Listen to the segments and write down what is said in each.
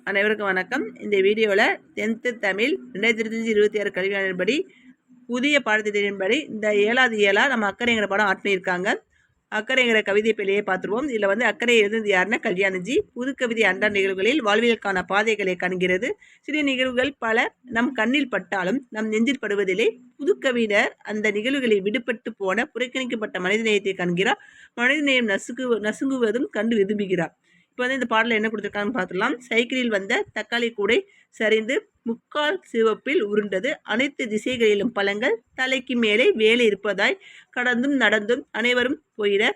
அனைவருக்கும் வணக்கம். இந்த வீடியோவில் 10th தமிழ் 2025-26 கல்வியாண்டின்படி புதிய பாடத்திட்டத்தின்படி இந்த 7வது இயலா நம்ம அக்கறைங்கிற படம் ஆட் பண்ணியிருக்காங்க. அக்கறைங்கிற கவிதை பிள்ளையை பார்த்துருவோம். இதில் வந்து அக்கறை எழுதுனது யாருன்னா கல்யாணஜி. புது கவிதை அன்றாட நிகழ்வுகளில் வாழ்வியலுக்கான பாதைகளை காண்கிறது. சிறிய நிகழ்வுகள் பல நம் கண்ணில் பட்டாலும் நம் நெஞ்சில் படுவதிலே. புதுக்கவிஞர் அந்த நிகழ்வுகளில் விடுபட்டு போன புறக்கணிக்கப்பட்ட மனிதநேயத்தை காண்கிறார். மனிதநேயம் நசுங்குவதும் கண்டு விரும்புகிறார். இப்போ வந்து இந்த பாடலில் என்ன கொடுத்துருக்காங்கன்னு பார்த்துடலாம். சைக்கிளில் வந்த தக்காளி கூடை சரிந்து முக்கால் சிவப்பில் உருண்டது. அனைத்து திசைகளிலும் பழங்கள் தலைக்கு மேலே வேலை இருப்பதாய் கடந்தும் நடந்தும் அனைவரும் போயிட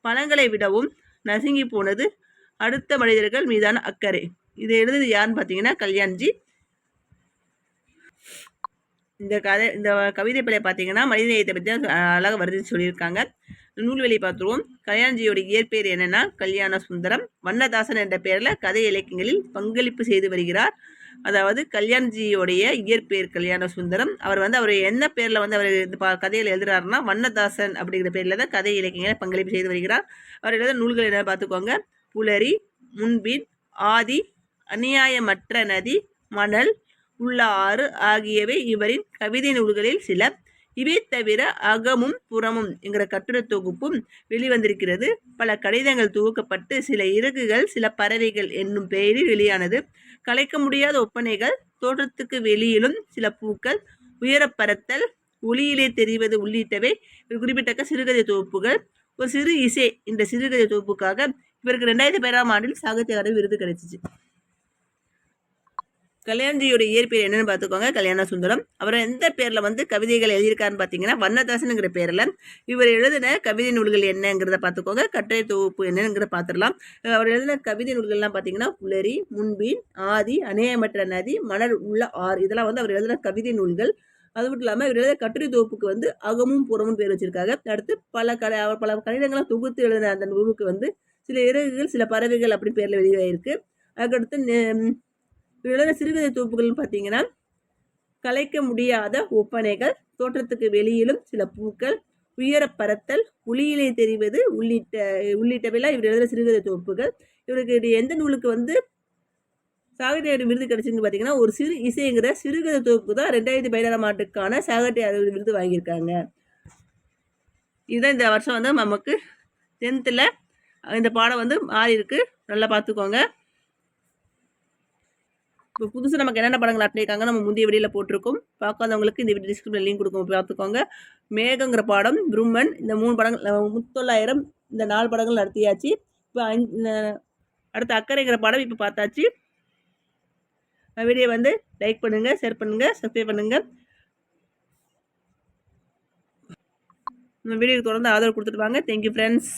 பழங்களை விடவும் நசுங்கி போனது அடுத்த மனிதர்கள் மீதான அக்கறை. இதை எழுதுது யாருன்னு பார்த்தீங்கன்னா கல்யாண்ஜி. இந்த கவிதை பிள்ளை பார்த்தீங்கன்னா மனிதநேயத்தை பற்றி அழகாக வருதுன்னு சொல்லியிருக்காங்க. நூல்வெளி பார்த்துருவோம். கல்யாண்ஜியோட இயற்பெயர் என்னன்னா கல்யாண சுந்தரம். வண்ணதாசன் என்ற பெயரில் கதை இலக்கியங்களில் பங்களிப்பு செய்து வருகிறார். அதாவது கல்யாண்ஜியோடைய இயற்பெயர் கல்யாண சுந்தரம். அவர் என்ன பேரில் அவர் இந்த கதையில் எழுதுறாருன்னா வண்ணதாசன் அப்படிங்கிற பேரில் தான் கதை இலக்கியங்களை பங்களிப்பு செய்து வருகிறார். அவர் எழுத நூல்கள் என்ன பார்த்துக்கோங்க. புலரி, முன்பின், ஆதி, அநியாயமற்ற நதி, மணல், உள்ள ஆறு ஆகியவை இவரின் கவிதை நூல்களில் சில. இவை தவிர அகமும் புறமும் என்கிற கட்டுரை தொகுப்பும் வெளிவந்திருக்கிறது. பல கடிதங்கள் துவக்கப்பட்டு சில இறகுகள் சில பறவைகள் என்னும் பெயரில் வெளியானது. கலைக்க முடியாத ஒப்பனைகள், தோற்றத்துக்கு வெளியிலும் சில பூக்கள், உயரப்பறத்தல், ஒளியிலே தெரிவது உள்ளிட்டவை குறிப்பிட்டக்க சிறுகதை தொகுப்புகள். ஒரு சிறு இசை இந்த சிறுகதை தொகுப்புக்காக இவருக்கு 2010ஆம் ஆண்டில் சாகித்ய அகாடமி விருது கிடைச்சிச்சு. கல்யாண்ஜியோட இயற்பெயர் என்னன்னு பார்த்துக்கோங்க. கல்யாண சுந்தரம். அவர் எந்த பேரில் கவிதைகள் எழுதியிருக்காருன்னு பார்த்தீங்கன்னா வண்ணதாசனுங்கிற பேரில். இவர் எழுதின கவிதை நூல்கள் என்னங்கிறத பார்த்துக்கோங்க. கட்டுரை தொகுப்பு என்னங்கிறத பார்த்துடலாம். அவர் எழுதின கவிதை நூல்கள்லாம் பார்த்தீங்கன்னா புலரி, முன்பின், ஆதி, அநியாயமற்ற நதி, மணல், உள்ள ஆறு இதெல்லாம் அவர் எழுதின கவிதை நூல்கள். அது மட்டும் இல்லாமல் இவர் எழுதின கட்டுரை தொகுப்புக்கு அகமும் புறமும் பேர் வச்சிருக்காங்க. அடுத்து பல கடிதங்களை தொகுத்து எழுதின அந்த நூலுக்கு சில இறகுகள் சில பறவைகள் அப்படி பேரில் வெளியாயிருக்கு. அதுக்கடுத்து எழுதின சிறுகதை தொகுப்புகள்னு பார்த்தீங்கன்னா கலைக்க முடியாத ஒப்பனைகள், தோற்றத்துக்கு வெளியிலும் சில பூக்கள், உயர பறத்தல், ஒளியிலே தெரிவது உள்ளிட்டவையெல்லாம் இவர் எழுதின சிறுகதை தொகுப்புகள். இவருக்கு எந்த நூலுக்கு சாகித்ய அகாடமி விருது கிடைச்சுன்னு பார்த்தீங்கன்னா ஒரு சிறு இசைங்கிற சிறுகதை தொகுப்பு தான் 2016ஆம் ஆண்டுக்கான சாகித்ய அகாடமி விருது வாங்கியிருக்காங்க. இதுதான் இந்த வருஷம் நமக்கு 10th இந்த பாடம் மாறி இருக்கு. நல்லா பார்த்துக்கோங்க. இப்போ புதுசாக நமக்கு என்னென்ன படங்கள் ஆட்டிருக்காங்க நம்ம முந்தைய வீடியோவில் போட்டிருக்கோம். பார்க்காதவங்களுக்கு இந்த வீடியோ டிஸ்கிரிப்ஷன் லிங்க் கொடுக்கும், பார்த்துக்கோங்க. மேகங்கிற பாடம், பிரம்மன், இந்த 3 படங்கள், முத்தொள்ளாயிரம், இந்த 4 படங்கள் நடத்தியாச்சு. இப்போ அடுத்த அக்கறைங்கிற பாடம் இப்போ பார்த்தாச்சு. வீடியோ லைக் பண்ணுங்கள், ஷேர் பண்ணுங்கள், சப்ஸ்கிரைப் பண்ணுங்கள். இந்த வீடியோக்கு தொடர்ந்து ஆதரவு கொடுத்துட்டு வாங்க. Thank you friends.